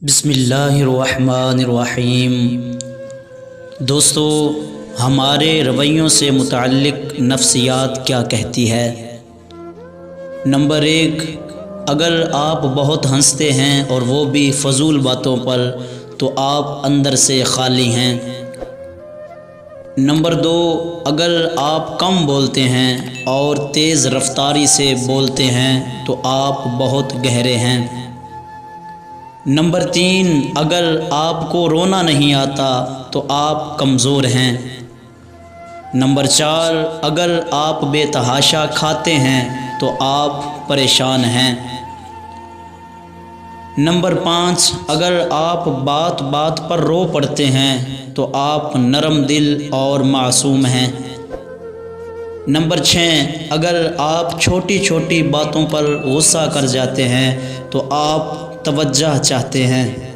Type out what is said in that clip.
بسم اللہ الرحمن الرحیم۔ دوستو، ہمارے رویوں سے متعلق نفسیات کیا کہتی ہے؟ نمبر 1، اگر آپ بہت ہنستے ہیں اور وہ بھی فضول باتوں پر تو آپ اندر سے خالی ہیں۔ نمبر 2، اگر آپ کم بولتے ہیں اور تیز رفتاری سے بولتے ہیں تو آپ بہت گہرے ہیں۔ نمبر 3، اگر آپ کو رونا نہیں آتا تو آپ کمزور ہیں۔ نمبر 4، اگر آپ بے تحاشا کھاتے ہیں تو آپ پریشان ہیں۔ نمبر 5، اگر آپ بات بات پر رو پڑتے ہیں تو آپ نرم دل اور معصوم ہیں۔ نمبر 6، اگر آپ چھوٹی چھوٹی باتوں پر غصہ کر جاتے ہیں تو آپ توجہ چاہتے ہیں۔